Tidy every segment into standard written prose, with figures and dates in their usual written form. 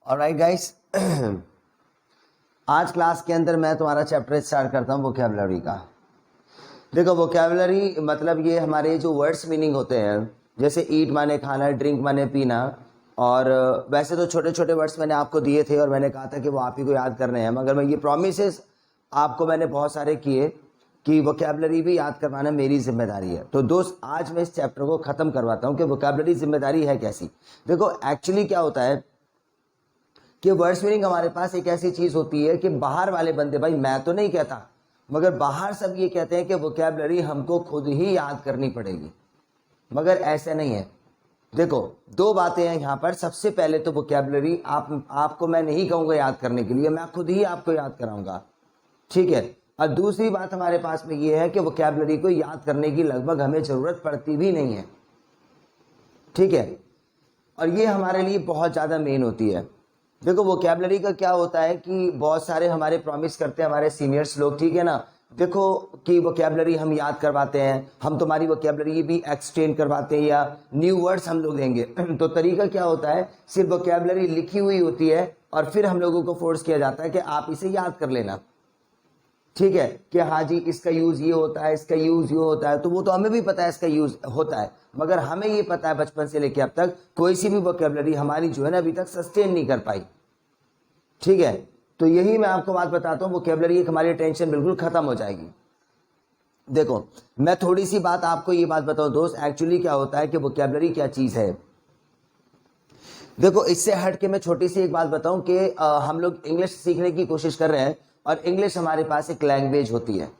Alright guys, आज class के अंदर मैं तुम्हारा चैप्टर स्टार्ट करता हूँ वोकैबुलरी का। देखो, वोकैबुलरी मतलब ये हमारे जो वर्ड्स मीनिंग होते हैं, जैसे ईट माने खाना, ड्रिंक माने पीना। और वैसे तो छोटे छोटे वर्ड्स मैंने आपको दिए थे और मैंने कहा था कि वो आप ही को याद करने हैं, मगर मैं ये प्रोमिसेस आपको मैंने बहुत सारे किए कि वोकैबुलरी भी याद करवाना मेरी जिम्मेदारी है। तो दोस्त, आज मैं इस चैप्टर को ख़त्म करवाता हूँ कि वोकैबुलरी जिम्मेदारी है कैसी। देखो, एक्चुअली क्या होता है कि वर्ड्स मीनिंग हमारे पास एक ऐसी चीज होती है कि बाहर वाले बंदे, भाई मैं तो नहीं कहता, मगर बाहर सब ये कहते हैं कि वोकैबुलरी हमको खुद ही याद करनी पड़ेगी, मगर ऐसे नहीं है। देखो, दो बातें हैं यहाँ पर। सबसे पहले तो वोकैबुलरी आपको मैं नहीं कहूँगा याद करने के लिए, मैं खुद ही आपको याद कराऊंगा, ठीक है। और दूसरी बात हमारे पास में ये है कि वोकैबुलरी को याद करने की लगभग हमें ज़रूरत पड़ती भी नहीं है, ठीक है। और ये हमारे लिए बहुत ज़्यादा मेन होती है। देखो, वोकैबुलरी का क्या होता है कि बहुत सारे हमारे प्रॉमिस करते हैं हमारे सीनियर्स लोग, ठीक है ना। देखो कि वोकैबुलरी हम याद करवाते हैं, हम तुम्हारी वोकैबुलरी भी एक्सटेंड करवाते हैं या न्यू वर्ड्स हम लोग देंगे। तो तरीका क्या होता है, सिर्फ वोकैबुलरी लिखी हुई होती है और फिर हम लोगों को फोर्स किया जाता है कि आप इसे याद कर लेना, ठीक है। कि हाँ जी, इसका यूज ये होता है, इसका यूज ये होता है, तो वो तो हमें भी पता है इसका यूज होता है, मगर हमें ये पता है बचपन से लेके अब तक कोई सी भी वोकैबुलरी हमारी जो है ना अभी तक सस्टेन नहीं कर पाई, ठीक है। तो यही मैं आपको बात बताता हूँ, वोकैबुलरी हमारी टेंशन बिल्कुल खत्म हो जाएगी। देखो, मैं थोड़ी सी बात आपको ये बात बताऊं दोस्त, एक्चुअली क्या होता है कि वोकैबुलरी क्या चीज है। देखो, इससे हट के मैं छोटी सी एक बात बताऊं कि हम लोग इंग्लिश सीखने की कोशिश कर रहे हैं और इंग्लिश हमारे पास एक लैंग्वेज होती है,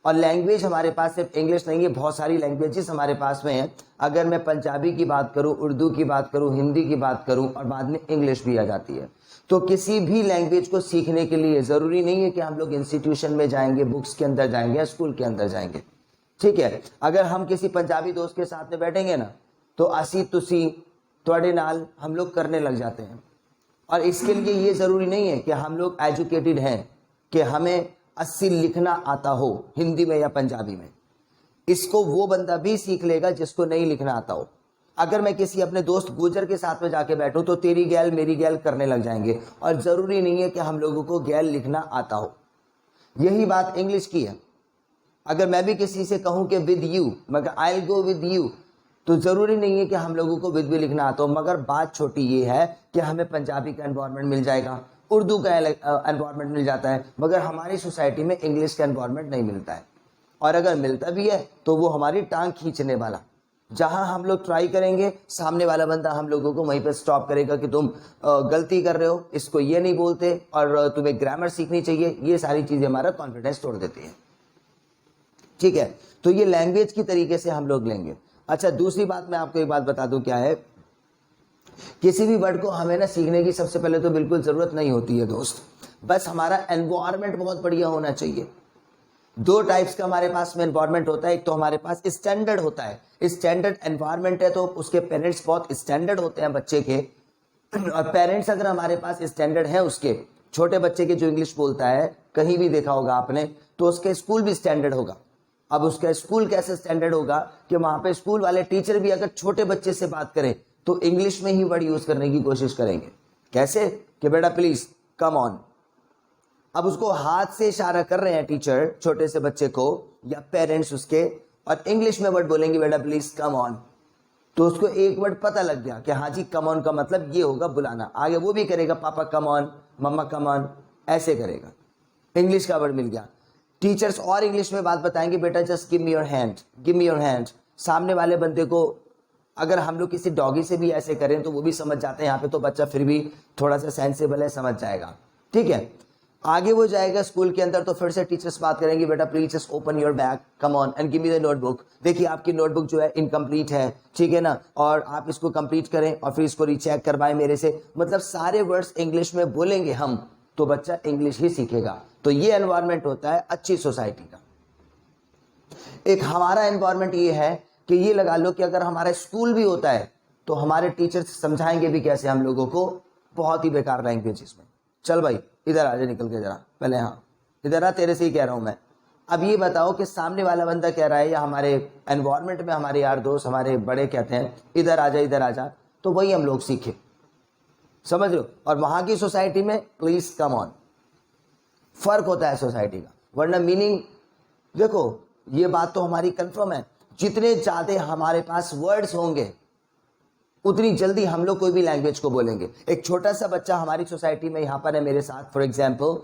और लैंग्वेज हमारे पास सिर्फ इंग्लिश नहीं है, बहुत सारी लैंग्वेजेस हमारे पास में हैं। अगर मैं पंजाबी की बात करूं, उर्दू की बात करूं, हिंदी की बात करूं और बाद में इंग्लिश भी आ जाती है। तो किसी भी लैंग्वेज को सीखने के लिए ज़रूरी नहीं है कि हम लोग इंस्टीट्यूशन में जाएंगे, बुक्स के अंदर जाएंगे या स्कूल के अंदर जाएंगे, ठीक है। अगर हम किसी पंजाबी दोस्त के साथ में बैठेंगे ना, तो असी तुसी थोड़े नाल हम लोग करने लग जाते हैं। और इसके लिए ये ज़रूरी नहीं है कि हम लोग एजुकेटेड हैं, कि हमें 80 लिखना आता हो हिंदी में या पंजाबी में। इसको वो बंदा भी सीख लेगा जिसको नहीं लिखना आता हो। अगर मैं किसी अपने दोस्त गुजर के साथ में जाके बैठूं तो तेरी गैल मेरी गैल करने लग जाएंगे, और ज़रूरी नहीं है कि हम लोगों को गैल लिखना आता हो। यही बात इंग्लिश की है। अगर मैं भी किसी से कहूं कि विद यू, मगर I will go with you, तो ज़रूरी नहीं है कि हम लोगों को विद भी लिखना आता हो, मगर बात छोटी ये है कि हमें पंजाबी का एनवायरनमेंट मिल जाएगा, उर्दू का एनवायरनमेंट मिल जाता है, मगर हमारी सोसाइटी में इंग्लिश का एनवायरनमेंट नहीं मिलता है। और अगर मिलता भी है तो वो हमारी टांग खींचने वाला। जहां हम लोग ट्राई करेंगे, सामने वाला बंदा हम लोगों को वहीं पर स्टॉप करेगा कि तुम गलती कर रहे हो, इसको ये नहीं बोलते और तुम्हें ग्रामर सीखनी चाहिए। ये सारी चीज़ें हमारा कॉन्फिडेंस तोड़ देती हैं, ठीक है। तो ये लैंग्वेज की तरीके से हम लोग लेंगे। अच्छा, दूसरी बात मैं आपको एक बात बता दूं, क्या है, किसी भी वर्ड को हमें ना सीखने की सबसे पहले तो बिल्कुल ज़रूरत नहीं होती है दोस्त, बस हमारा एनवायरनमेंट बहुत बढ़िया होना चाहिए। दो टाइप्स का हमारे पास में एनवायरनमेंट होता है। एक तो हमारे पास स्टैंडर्ड होता है, स्टैंडर्ड एनवायरनमेंट है तो उसके पेरेंट्स बहुत स्टैंडर्ड होते हैं बच्चे के, और पेरेंट्स अगर हमारे पास स्टैंडर्ड है, उसके छोटे बच्चे के जो इंग्लिश बोलता है, कहीं भी देखा होगा आपने, तो उसके स्कूल भी स्टैंडर्ड होगा। अब उसका स्कूल कैसे स्टैंडर्ड होगा कि वहां पे स्कूल वाले टीचर भी अगर छोटे बच्चे से बात करें तो इंग्लिश में ही वर्ड यूज करने की कोशिश करेंगे। कैसे कि बेटा प्लीज कम ऑन। अब उसको हाथ से इशारा कर रहे हैं टीचर छोटे से बच्चे को या पेरेंट्स उसके, और इंग्लिश में वर्ड बोलेंगे बेटा प्लीज कम ऑन, तो उसको एक वर्ड पता लग गया कि हाँ जी, कम ऑन का मतलब ये होगा बुलाना। आगे वो भी करेगा पापा come on, mamma come on, ऐसे करेगा। इंग्लिश का वर्ड मिल गया। टीचर्स और इंग्लिश में बात बताएंगे, बेटा just give me your hand, give me your hand. सामने वाले बंदे को अगर हम लोग किसी डॉगी से भी ऐसे करें तो वो भी समझ जाते हैं, यहाँ पे तो बच्चा फिर भी थोड़ा सा सेंसिबल है, समझ जाएगा, ठीक है। आगे वो जाएगा स्कूल के अंदर तो फिर से टीचर्स बात करेंगे, बेटा please just open your bag, come on and give me the notebook. देखिए आपकी नोटबुक जो है इनकम्प्लीट है, ठीक है ना, और आप इसको कंप्लीट करें और फिर इसको रीचेक करवाएं मेरे से। मतलब सारे वर्ड्स इंग्लिश में बोलेंगे हम तो बच्चा इंग्लिश ही सीखेगा। तो ये एनवायरनमेंट होता है अच्छी सोसाइटी का। एक हमारा एनवायरनमेंट ये है कि ये लगा लो कि अगर हमारा स्कूल भी होता है तो हमारे टीचर्स समझाएंगे भी कैसे हम लोगों को, बहुत ही बेकार लैंग्वेजेस में। चल भाई इधर आ जा, निकल के जरा पहले, हाँ इधर आ, तेरे से ही कह रहा हूं मैं। अब ये बताओ कि सामने वाला बंदा कह रहा है या हमारे एनवायरनमेंट में हमारे यार दोस्त, हमारे बड़े कहते हैं इधर आ जा, इधर आ जा, तो वही हम लोग सीखे। समझ रहे हो? और वहां की सोसाइटी में प्लीज कम ऑन, फर्क होता है सोसाइटी का। वरना मीनिंग देखो, ये बात तो हमारी कंफर्म है, जितने ज्यादा हमारे पास वर्ड्स होंगे उतनी जल्दी हम लोग कोई भी लैंग्वेज को बोलेंगे। एक छोटा सा बच्चा हमारी सोसाइटी में यहां पर है मेरे साथ फॉर एग्जाम्पल,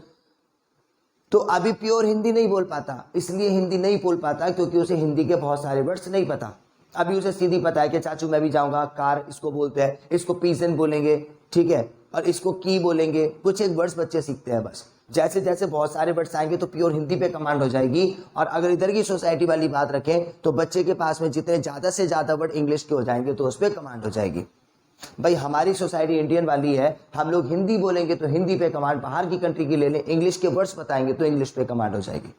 तो अभी प्योर हिंदी नहीं बोल पाता। इसलिए हिंदी नहीं बोल पाता क्योंकि उसे हिंदी के बहुत सारे वर्ड्स नहीं पता। अभी उसे सीधी पता है कि चाचू मैं भी जाऊंगा, कार इसको बोलते हैं, इसको पीजन बोलेंगे, ठीक है, और इसको की बोलेंगे, कुछ एक वर्ड्स बच्चे सीखते हैं बस। जैसे जैसे बहुत सारे वर्ड्स आएंगे तो प्योर हिंदी पे कमांड हो जाएगी। और अगर इधर की सोसाइटी वाली बात रखें तो बच्चे के पास में जितने ज्यादा से ज्यादा वर्ड इंग्लिश के हो जाएंगे तो उस पर कमांड हो जाएगी। भाई हमारी सोसाइटी इंडियन वाली है, हम लोग हिंदी बोलेंगे तो हिंदी पे कमांड, बाहर की कंट्री की ले लें, इंग्लिश के वर्ड्स बताएंगे तो इंग्लिश पे कमांड हो जाएगी।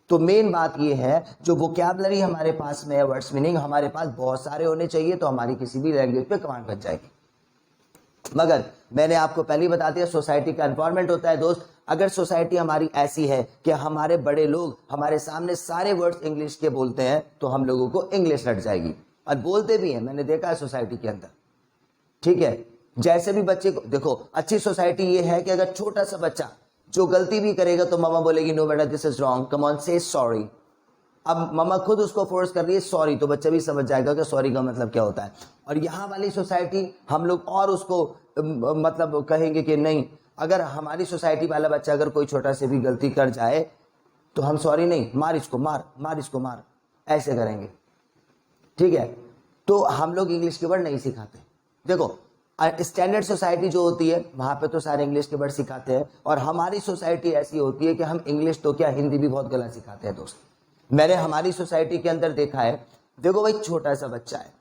तो मेन बात ये है, जो वोकैबुलरी हमारे पास में है, वर्ड्स मीनिंग हमारे पास बहुत सारे होने चाहिए तो हमारी किसी भी लैंग्वेज पे कमांड बन जाएगी। मगर मैंने आपको पहले ही बता दिया, सोसाइटी का एनवायरनमेंट होता है दोस्त। अगर सोसाइटी हमारी ऐसी है कि हमारे बड़े लोग हमारे सामने सारे वर्ड्स इंग्लिश के बोलते हैं तो हम लोगों को इंग्लिश रट जाएगी, और बोलते भी हैं, मैंने देखा है सोसाइटी के अंदर, ठीक है। जैसे भी बच्चे को देखो, अच्छी सोसाइटी ये है कि अगर छोटा सा बच्चा जो गलती भी करेगा तो मम्मा बोलेगी नो बेटा this is wrong, come on से सॉरी। अब मम्मा खुद उसको फोर्स कर रही है सॉरी, तो बच्चा भी समझ जाएगा कि सॉरी का मतलब क्या होता है। और यहाँ वाली सोसाइटी हम लोग और उसको मतलब कहेंगे कि नहीं, अगर हमारी सोसाइटी वाला बच्चा अगर कोई छोटा से भी गलती कर जाए तो हम सॉरी नहीं, मार इसको, मार इसको, मार, ऐसे करेंगे, ठीक है। तो हम लोग इंग्लिश के वर्ड नहीं सिखाते। देखो स्टैंडर्ड सोसाइटी जो होती है वहां पे तो सारे इंग्लिश के वर्ड सिखाते हैं, और हमारी सोसाइटी ऐसी होती है कि हम इंग्लिश तो क्या हिंदी भी बहुत गलत सिखाते हैं दोस्त। मैंने हमारी सोसाइटी के अंदर देखा है, देखो भाई छोटा सा बच्चा है,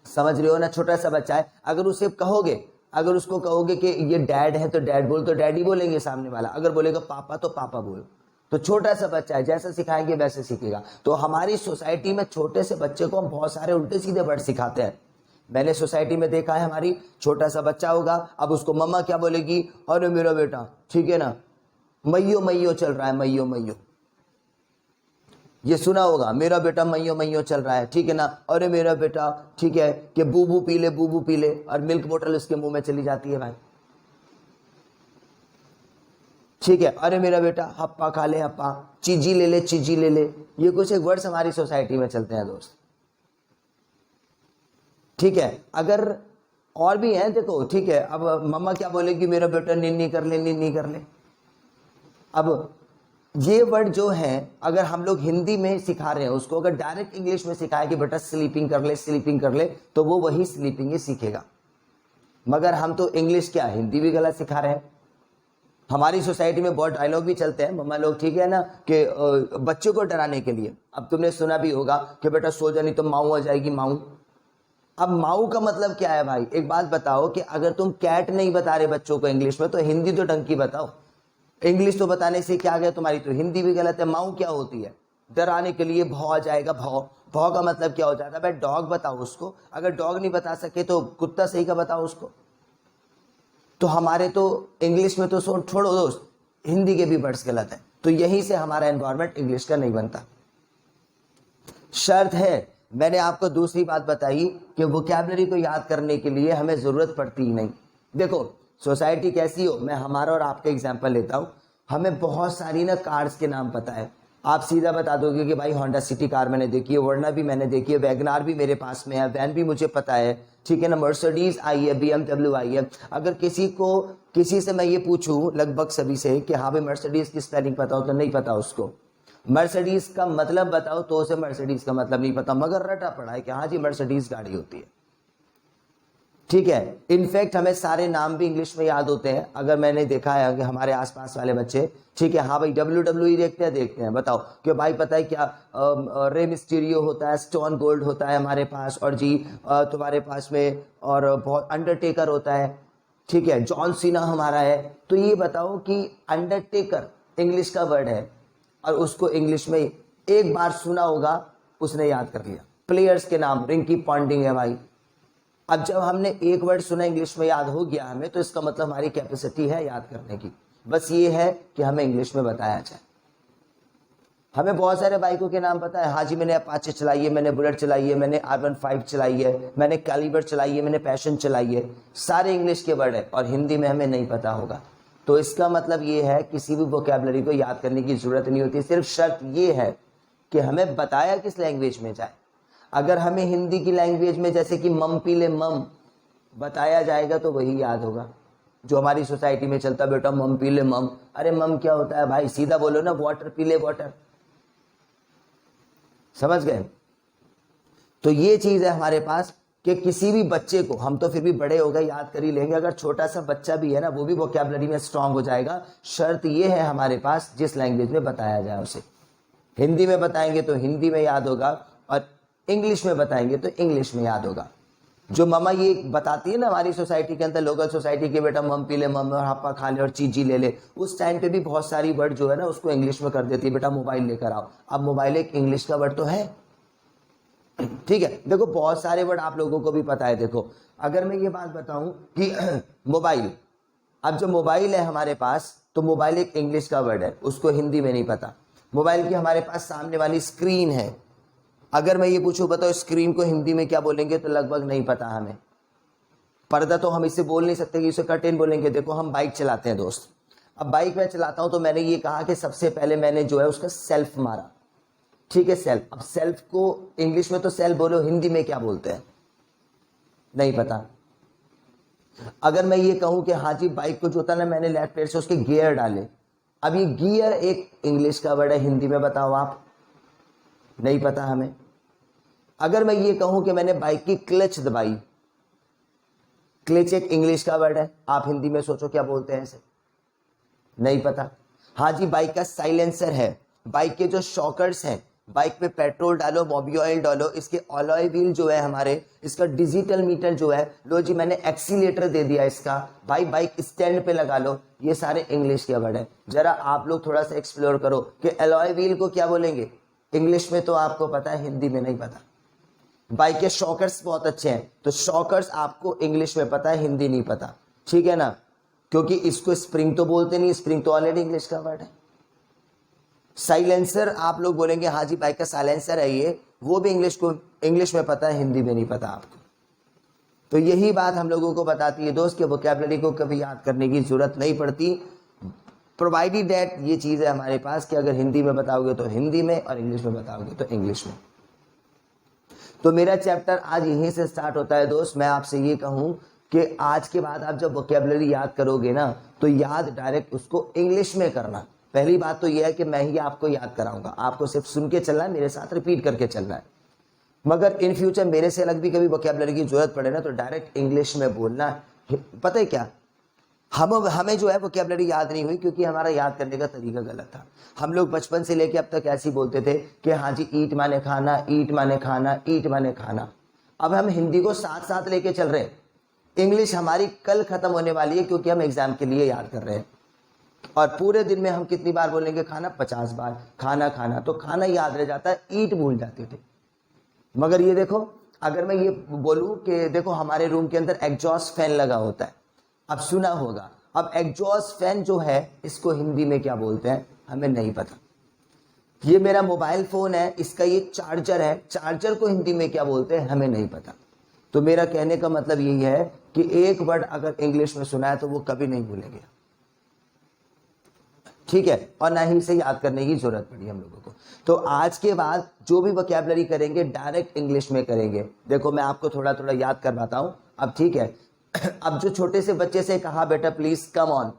समझ रहे हो ना, छोटा सा बच्चा है, अगर उसे कहोगे, अगर उसको कहोगे कि ये डैड है तो डैड बोल, तो डैडी बोलेंगे सामने वाला, अगर बोलेगा पापा तो पापा बोल। तो छोटा सा बच्चा है, जैसा सिखाएंगे वैसे सीखेगा। तो हमारी सोसाइटी में छोटे से बच्चे को हम बहुत सारे उल्टे सीधे वर्ड सिखाते हैं। मैंने सोसाइटी में देखा है, हमारी छोटा सा बच्चा होगा, अब उसको मम्मा क्या बोलेगी, अरे मेरा बेटा, ठीक है ना, मैयो मैयो चल रहा है, मैयो मैयो, ये सुना होगा, मेरा बेटा मैयो मैयो चल रहा है, ठीक है ना, अरे मेरा बेटा, ठीक है, कि बूबू पी ले, बूबू पी ले, और मिल्क बोतल उसके मुंह में चली जाती है भाई, ठीक है, अरे मेरा बेटा हप्पा खा ले, हप्पा, चीजी ले ले, चीजी ले ले। ये कुछ एक वर्ड्स हमारी सोसाइटी में चलते हैं दोस्त, ठीक है। अगर और भी हैं देखो, ठीक है, अब मम्मा क्या बोलेगी, मेरा बेटा निन्नी कर ले, निन्नी कर ले। अब ये वर्ड जो है अगर हम लोग हिंदी में सिखा रहे हैं उसको, अगर डायरेक्ट इंग्लिश में सिखाए कि बेटा स्लीपिंग कर ले, स्लीपिंग कर ले, तो वो वही स्लीपिंग ही सीखेगा। मगर हम तो इंग्लिश क्या हिंदी भी गलत सिखा रहे हैं। हमारी सोसाइटी में बहुत डायलॉग भी चलते हैं मम्मा लोग, ठीक है ना, कि बच्चों को डराने के लिए। अब तुमने सुना भी होगा कि बेटा सो जा नहीं तो माऊ आ जाएगी, माऊ। अब माऊ का मतलब क्या है भाई, एक बात बताओ कि अगर तुम कैट नहीं बता रहे बच्चों को इंग्लिश में तो हिंदी तो ढंग की बताओ। इंग्लिश तो बताने से क्या गया तुम्हारी, तो हिंदी भी गलत है। माऊ क्या होती है, डराने के लिए भौ आ जाएगा, भौ, भौ का मतलब क्या हो जाता है भाई, डॉग बताओ उसको। अगर डॉग नहीं बता सके तो कुत्ता सही का बताओ उसको। तो हमारे तो इंग्लिश में तो छोड़ो दोस्त, हिंदी के भी वर्ड्स गलत है। तो यहीं से हमारा एनवायरनमेंट इंग्लिश का नहीं बनता। शर्त है, मैंने आपको दूसरी बात बताई कि वोकैबुलरी को याद करने के लिए हमें जरूरत पड़ती ही नहीं। देखो सोसाइटी कैसी हो, मैं हमारा और आपका एग्जांपल लेता हूं। हमें बहुत सारी ना कार्स के नाम पता है, आप सीधा बता दोगे कि भाई होंडा सिटी कार मैंने देखी है, वर्ना भी मैंने देखी है, वैगनार भी मेरे पास में है, वैन भी मुझे पता है, ठीक है ना, मर्सिडीज आई है, BMW आई है। अगर किसी से मैं ये पूछूं लगभग सभी से कि हाँ भाई मर्सिडीज की स्पेलिंग पता हो, तो नहीं पता उसको। मर्सिडीज का मतलब बताओ तो उसे मर्सिडीज का मतलब नहीं पता, मगर रटा पड़ा है कि हाँ जी मर्सिडीज गाड़ी होती है, ठीक है। इनफैक्ट हमें सारे नाम भी इंग्लिश में याद होते हैं। अगर मैंने देखा है कि हमारे आसपास वाले बच्चे, ठीक है, हाँ भाई WWE देखते हैं, बताओ कि भाई पता है क्या, रे मिस्टीरियो होता है, स्टोन गोल्ड होता है हमारे पास, और जी तुम्हारे पास में और बहुत अंडरटेकर होता है, ठीक है, जॉन सीना हमारा है। तो ये बताओ कि अंडरटेकर इंग्लिश का वर्ड है और उसको इंग्लिश में एक बार सुना होगा उसने याद कर लिया। प्लेयर्स के नाम रिंकी पॉन्टिंग है भाई। अब जब हमने एक वर्ड सुना इंग्लिश में याद हो गया हमें, तो इसका मतलब हमारी कैपेसिटी है याद करने की। बस ये है कि हमें इंग्लिश में बताया जाए। हमें बहुत सारे बाइकों के नाम पता है। हाँ जी, मैंने अपाचे चलाई है, मैंने बुलेट चलाई है, मैंने R15 चलाई है, मैंने कैलिबर चलाई है, मैंने पैशन चलाई है। सारे इंग्लिश के वर्ड है और हिंदी में हमें नहीं पता होगा। तो इसका मतलब ये है किसी भी वोकैबुलरी को याद करने की जरूरत नहीं होती। सिर्फ शर्त ये है कि हमें बताया किस लैंग्वेज में जाए। अगर हमें हिंदी की लैंग्वेज में जैसे कि मम पीले मम बताया जाएगा तो वही याद होगा जो हमारी सोसाइटी में चलता, बेटा मम पीले मम। अरे मम क्या होता है भाई, सीधा बोलो ना, वाटर पीले वाटर। समझ गए? तो ये चीज है हमारे पास कि किसी भी बच्चे को, हम तो फिर भी बड़े हो गए याद कर ही लेंगे, अगर छोटा सा बच्चा भी है ना वो भी वोकैबुलरी में स्ट्रांग हो जाएगा। शर्त ये है हमारे पास जिस लैंग्वेज में बताया जाए उसे। हिंदी में बताएंगे तो हिंदी में याद होगा और इंग्लिश में बताएंगे तो इंग्लिश में याद होगा। जो ममा ये बताती है ना हमारी सोसाइटी के अंदर, लोकल सोसाइटी के, बेटा मम पी ले मम और हापा खा ले और चीजी ले ले, उस टाइम पे भी बहुत सारी वर्ड जो है ना उसको इंग्लिश में कर देती है, बेटा मोबाइल लेकर आओ। अब मोबाइल एक इंग्लिश का वर्ड तो है, ठीक है। देखो बहुत सारे वर्ड आप लोगों को भी पता है। देखो अगर मैं ये बात बताऊं कि मोबाइल, अब जो मोबाइल है हमारे पास, तो मोबाइल एक इंग्लिश का वर्ड है, उसको हिंदी में नहीं पता। मोबाइल की हमारे पास सामने वाली स्क्रीन है, अगर मैं ये पूछूं बताओ स्क्रीन को हिंदी में क्या बोलेंगे, तो लगभग नहीं पता हमें। पर्दा तो हम इसे बोल नहीं सकते कि इसे कर्टेन बोलेंगे। देखो हम बाइक चलाते हैं दोस्त, अब बाइक में चलाता हूं तो मैंने ये कहा कि सबसे पहले मैंने जो है उसका सेल्फ मारा, ठीक है, सेल्फ। अब सेल्फ को इंग्लिश में तो सेल्फ बोलो, हिंदी में क्या बोलते हैं नहीं पता। अगर मैं ये कहूं कि हाँ जी बाइक को जो होता है ना मैंने लेफ्ट पैर से उसके गियर डाले, अब ये गियर एक इंग्लिश का वर्ड है, हिंदी में बताओ आप, नहीं पता हमें। अगर मैं ये कहूं कि मैंने बाइक की क्लच दबाई, क्लच एक इंग्लिश का वर्ड है, आप हिंदी में सोचो क्या बोलते हैं इसे, नहीं पता। हाँ जी बाइक का साइलेंसर है, बाइक के जो शॉकर्स हैं, बाइक पे पेट्रोल डालो, मोबिल डालो, इसके अलॉय व्हील जो है हमारे, इसका डिजिटल मीटर जो है, लो जी मैंने एक्सीलेटर दे दिया इसका, भाई बाइक स्टैंड पे लगा लो, ये सारे इंग्लिश के वर्ड है। जरा आप लोग थोड़ा सा एक्सप्लोर करो कि अलॉय व्हील को क्या बोलेंगे, इंग्लिश में तो आपको पता है, हिंदी में नहीं पता। बाइक के शॉकर्स बहुत अच्छे हैं, तो शॉकर्स आपको इंग्लिश में पता है, हिंदी नहीं पता, ठीक है ना, क्योंकि इसको स्प्रिंग तो बोलते नहीं, स्प्रिंग तो ऑलरेडी इंग्लिश का वर्ड है। साइलेंसर आप लोग बोलेंगे हाँ जी बाइक का साइलेंसर है ये, वो भी इंग्लिश में पता है, हिंदी में नहीं पता आपको। तो यही बात हम लोगों को बताती है दोस्त कि वोकैबुलरी को कभी याद करने की जरूरत नहीं पड़ती, प्रोवाइडेड दैट ये चीज है हमारे पास कि अगर हिंदी में बताओगे तो हिंदी में और इंग्लिश में बताओगे तो इंग्लिश में। तो मेरा चैप्टर आज यहीं से स्टार्ट होता है दोस्त। मैं आपसे ये कहूं कि आज के बाद आप जब वोकैबुलरी याद करोगे ना तो याद डायरेक्ट उसको इंग्लिश में करना। पहली बात तो यह है कि मैं ही आपको याद कराऊंगा, आपको सिर्फ सुन के चलना है, मेरे साथ रिपीट करके चलना है। मगर इन फ्यूचर मेरे से अलग भी कभी वोकैबुलरी की जरूरत पड़े ना तो डायरेक्ट इंग्लिश में बोलना। पता है क्या, हमें जो है वोकैबुलरी याद नहीं हुई क्योंकि हमारा याद करने का तरीका गलत था। हम लोग बचपन से लेके अब तक ऐसे ही बोलते थे कि हाँ जी ईट माने खाना, ईट माने खाना, ईट माने खाना। अब हम हिंदी को साथ साथ लेके चल रहे हैं, इंग्लिश हमारी कल खत्म होने वाली है क्योंकि हम एग्जाम के लिए याद कर रहे हैं। और पूरे दिन में हम कितनी बार बोलेंगे खाना, 50 बार खाना खाना, तो खाना याद रह जाता है, ईट भूल जाते थे। मगर ये देखो, अगर मैं ये बोलूं कि देखो हमारे रूम के अंदर एग्जॉस्ट फैन लगा होता है, अब सुना होगा, अब एग्जॉस्ट फैन जो है इसको हिंदी में क्या बोलते हैं हमें नहीं पता। ये मेरा मोबाइल फोन है, इसका ये चार्जर है, चार्जर को हिंदी में क्या बोलते हैं हमें नहीं पता। तो मेरा कहने का मतलब यही है कि एक वर्ड अगर इंग्लिश में सुना है तो वो कभी नहीं भूलेंगे, ठीक है, और ना ही इसे याद करने की जरूरत पड़ी हम लोगों को। तो आज के बाद जो भी वोकैबुलरी करेंगे डायरेक्ट इंग्लिश में करेंगे। देखो मैं आपको थोड़ा थोड़ा याद करवाता हूं अब, ठीक है। अब जो छोटे से बच्चे से कहा बेटा प्लीज कम ऑन,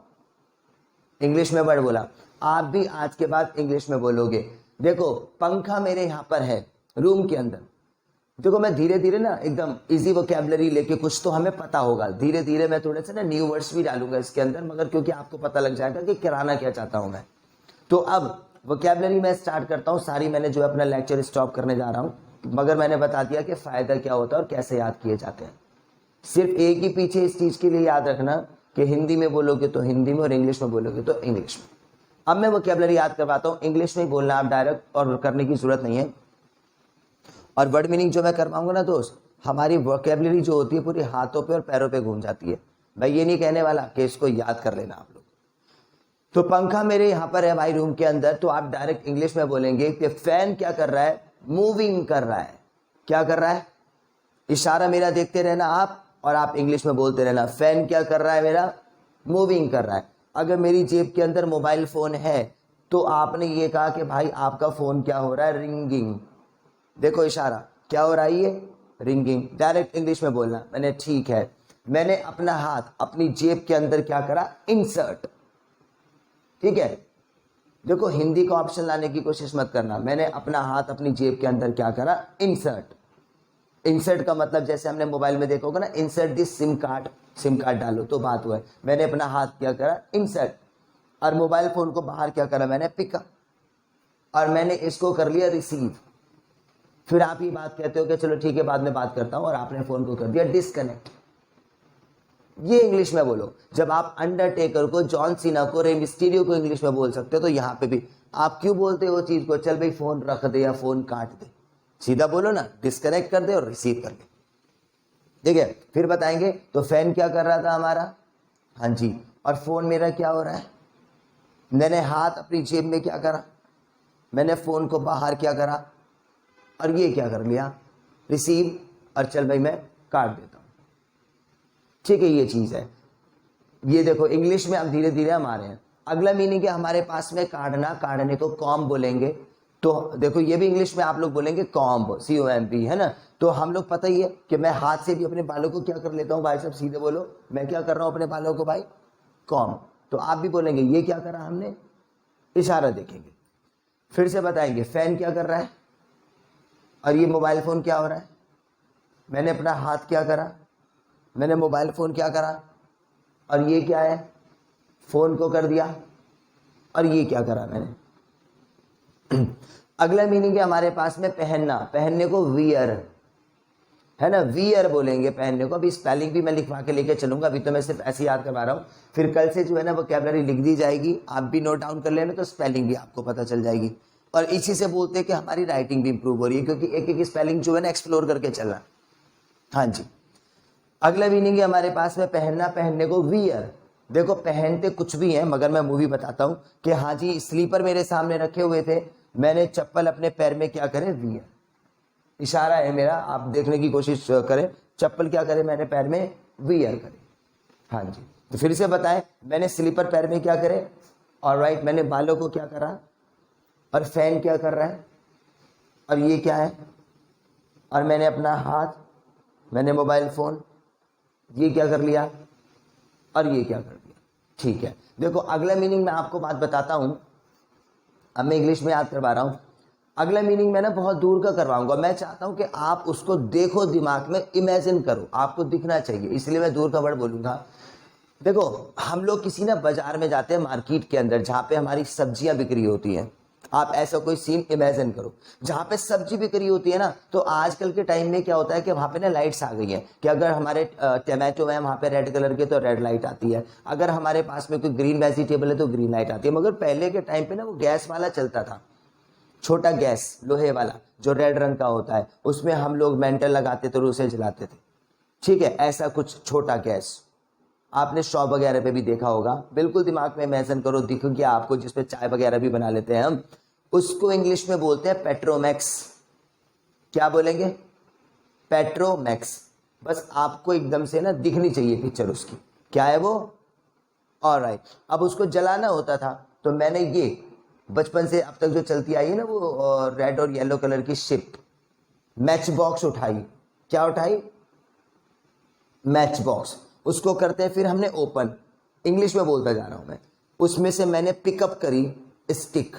इंग्लिश में वर्ड बोला, आप भी आज के बाद इंग्लिश में बोलोगे। देखो पंखा मेरे यहां पर है रूम के अंदर, देखो मैं धीरे धीरे ना एकदम इजी वोकैबुलरी लेके, कुछ तो हमें पता होगा, धीरे धीरे मैं थोड़े से ना न्यू वर्ड्स भी डालूंगा इसके अंदर, मगर क्योंकि आपको पता लग जाएगा कि कराना क्या चाहता हूं मैं। तो अब वोकैबुलरी मैं स्टार्ट करता हूं, सारी मैंने जो अपना लेक्चर स्टॉप करने जा रहा हूं, मगर मैंने बता दिया कि फायदा क्या होता है और कैसे याद किए जाते हैं। सिर्फ एक ही पीछे इस चीज के लिए याद रखना कि हिंदी में बोलोगे तो हिंदी में और इंग्लिश में बोलोगे तो इंग्लिश में। अब मैं वोकैबुलरी याद करवाता हूं, इंग्लिश में ही बोलना आप डायरेक्ट, और करने की जरूरत नहीं है। और वर्ड मीनिंग जो मैं करवाऊंगा ना दोस्त, हमारी वोकैबुलरी जो होती है पूरी हाथों पे और पैरों पे घूम जाती है। मैं ये नहीं कहने वाला कि इसको याद कर लेना आप लोग, तो पंखा मेरे यहाँ पर है भाई रूम के अंदर, तो आप डायरेक्ट इंग्लिश में बोलेंगे कि फैन क्या कर रहा है, मूविंग कर रहा है। क्या कर रहा है, इशारा मेरा देखते रहना आप, और आप इंग्लिश में बोलते रहना फैन क्या कर रहा है मेरा, मूविंग कर रहा है। अगर मेरी जेब के अंदर मोबाइल फोन है तो आपने ये कहा कि भाई आपका फोन क्या हो रहा है, रिंगिंग। देखो इशारा क्या हो रहा है, ये रिंगिंग। डायरेक्ट इंग्लिश में बोलना, मैंने ठीक है, मैंने अपना हाथ अपनी जेब के अंदर क्या करा, इंसर्ट। ठीक है, देखो हिंदी का ऑप्शन लाने की कोशिश मत करना। मैंने अपना हाथ अपनी जेब के अंदर क्या करा, इंसर्ट। इंसर्ट का मतलब जैसे हमने मोबाइल में देखा होगा ना, insert this SIM card, SIM card डालो तो बात हुआ है। मैंने अपना हाथ क्या करा, इंसर्ट, और मोबाइल फोन को बाहर क्या करा, मैंने पिकअप, और मैंने इसको कर लिया रिसीव। फिर आप ये बात कहते हो कि चलो ठीक है बाद में बात करता हूं, और आपने फोन को कर दिया डिस्कनेक्ट। ये इंग्लिश में बोलो। जब आप अंडरटेकर को, जॉन सीना को, रे मिस्टीरियो को इंग्लिश में बोल सकते हो, तो यहाँ पे भी आप क्यों बोलते हो वो चीज को, चल भाई फोन रख दे या फोन काट दे, सीधा बोलो ना, डिस्कनेक्ट कर दे और रिसीव कर दे। ठीक है, फिर बताएंगे। तो फैन क्या कर रहा था हमारा, हाँ जी, और फोन मेरा क्या हो रहा है, मैंने हाथ अपनी जेब में क्या करा, मैंने फोन को बाहर क्या करा, और ये क्या कर लिया, रिसीव, और चल भाई मैं काट देता हूं। ठीक है, ये चीज है। ये देखो इंग्लिश में अब धीरे धीरे हम आ रहे हैं। अगला मीनिंग है हमारे पास में काटना, काटने को कॉम्ब बोलेंगे। तो देखो ये भी इंग्लिश में आप लोग बोलेंगे कॉम्ब, COMB, है ना। तो हम लोग पता ही है कि मैं हाथ से भी अपने बालों को क्या कर लेता हूँ भाई साहब, सीधे बोलो, मैं क्या कर रहा हूँ अपने बालों को भाई, कॉम्ब। तो आप भी बोलेंगे ये क्या करा हमने, इशारा देखेंगे। फिर से बताएंगे फैन क्या कर रहा है, और ये मोबाइल फोन क्या हो रहा है, मैंने अपना हाथ क्या करा, मैंने मोबाइल फोन क्या करा, और ये क्या है, फोन को कर दिया, और ये क्या करा मैंने। अगला मीनिंग है हमारे पास में पहनना, पहनने को वियर, है ना, वियर बोलेंगे पहनने को। अभी स्पेलिंग भी मैं लिखवा के लेके चलूंगा, अभी तो मैं सिर्फ ऐसे याद करवा रहा हूँ, फिर कल से जो है ना वोकैबुलरी लिख दी जाएगी, आप भी नोट डाउन कर लेना, तो स्पेलिंग भी आपको पता चल जाएगी। और इसी से बोलते हैं कि हमारी राइटिंग भी इंप्रूव हो रही है, क्योंकि एक एक स्पेलिंग जो है ना एक्सप्लोर करके चलना। हाँ जी, अगला मीनिंग है हमारे पास में पहनना, पहनने को वियर। देखो पहनते कुछ भी है, मगर मैं मूवी बताता हूं कि हाँ जी स्लीपर मेरे सामने रखे हुए थे, मैंने चप्पल अपने पैर में क्या करे, वियर। इशारा है मेरा, आप देखने की कोशिश करें, चप्पल क्या करे मैंने पैर में, वियर करे। हाँ जी, तो फिर से बताएं, मैंने स्लीपर पैर में क्या करे, ऑलराइट, मैंने बालों को क्या करा, और फैन क्या कर रहा है, और ये क्या है, और मैंने अपना हाथ, मैंने मोबाइल फोन, ये क्या कर लिया, और ये क्या कर दिया। ठीक है, देखो अगला मीनिंग मैं आपको बात बताता हूं, अब मैं इंग्लिश में याद करवा रहा हूं। अगला मीनिंग मैं ना बहुत दूर का करवाऊंगा, मैं चाहता हूं कि आप उसको देखो, दिमाग में इमेजिन करो, आपको दिखना चाहिए, इसलिए मैं दूर का वर्ड बोलूंगा। देखो हम लोग किसी ना बाजार में जाते हैं, मार्केट के अंदर, जहां पे हमारी सब्जियां बिक्री होती हैं। आप ऐसा कोई सीन इमेजिन करो जहां पे सब्जी बिक्री होती है ना। तो आजकल के टाइम में क्या होता है कि वहां पे ना लाइट्स आ गई हैं, कि अगर हमारे टमाटो है वहां पे रेड कलर के तो रेड लाइट आती है, अगर हमारे पास में कोई ग्रीन वेजिटेबल है तो ग्रीन लाइट आती है। मगर पहले के टाइम पे ना वो गैस वाला चलता था, छोटा गैस लोहे वाला जो रेड रंग का होता है, उसमें हम लोग मेंटल लगाते थे और उसे जलाते थे। ठीक है, ऐसा कुछ छोटा गैस आपने शॉप वगैरह पे भी देखा होगा, बिल्कुल दिमाग में इमेजिन करो, दिख गया आपको, जिसपे चाय वगैरह भी बना लेते हैं हम। उसको इंग्लिश में बोलते हैं पेट्रोमैक्स। क्या बोलेंगे, पेट्रोमैक्स। बस आपको एकदम से ना दिखनी चाहिए पिक्चर उसकी, क्या है वो, ऑलराइट। अब उसको जलाना होता था, तो मैंने ये बचपन से अब तक जो चलती आई है ना वो रेड और येलो कलर की शिप, मैच बॉक्स उठाई। क्या उठाई, मैच बॉक्स। उसको करते हैं फिर हमने ओपन, इंग्लिश में बोलता जा रहा हूं मैं। उसमें से मैंने पिकअप करी स्टिक,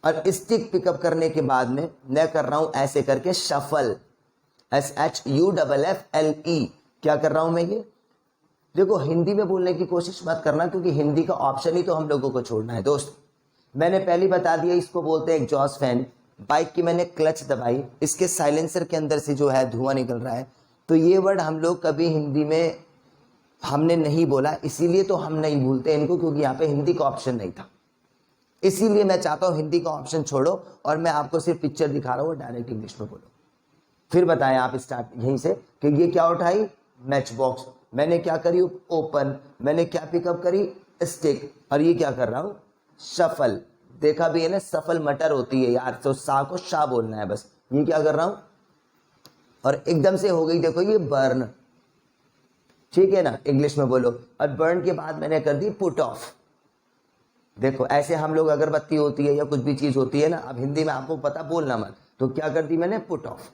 और स्टिक पिकअप करने के बाद में मैं कर रहा हूं ऐसे करके शफल, SHUFFLE। क्या कर रहा हूं मैं ये, देखो हिंदी में बोलने की कोशिश मत करना, क्योंकि हिंदी का ऑप्शन ही तो हम लोगों को छोड़ना है दोस्त। मैंने पहले बता दिया, इसको बोलते हैं एग्जॉस्ट फैन। बाइक की मैंने क्लच दबाई, इसके साइलेंसर के अंदर से जो है धुआं निकल रहा है। तो ये वर्ड हम लोग कभी हिंदी में हमने नहीं बोला, इसीलिए तो हम नहीं भूलते इनको, क्योंकि यहाँ पे हिंदी का ऑप्शन नहीं था। इसीलिए मैं चाहता हूं हिंदी का ऑप्शन छोड़ो, और मैं आपको सिर्फ पिक्चर दिखा रहा हूं, डायरेक्ट इंग्लिश में बोलो। फिर बताएं आप स्टार्ट यहीं से कि ये क्या उठाई, मैच बॉक्स। मैंने क्या करी, ओपन। मैंने क्या पिकअप करी, स्टिक, और ये क्या कर रहा हूं, शफल। देखा भी है ना, सफल मटर होती है यार, तो सा को शाह बोलना है बस। ये क्या कर रहा हूं, और एकदम से हो गई देखो ये बर्न, ठीक है ना, इंग्लिश में बोलो। और बर्न के बाद मैंने कर दी पुट ऑफ। देखो ऐसे हम लोग, अगरबत्ती होती है या कुछ भी चीज होती है ना, अब हिंदी में आपको पता बोलना मत, तो क्या कर दी मैंने, पुट ऑफ।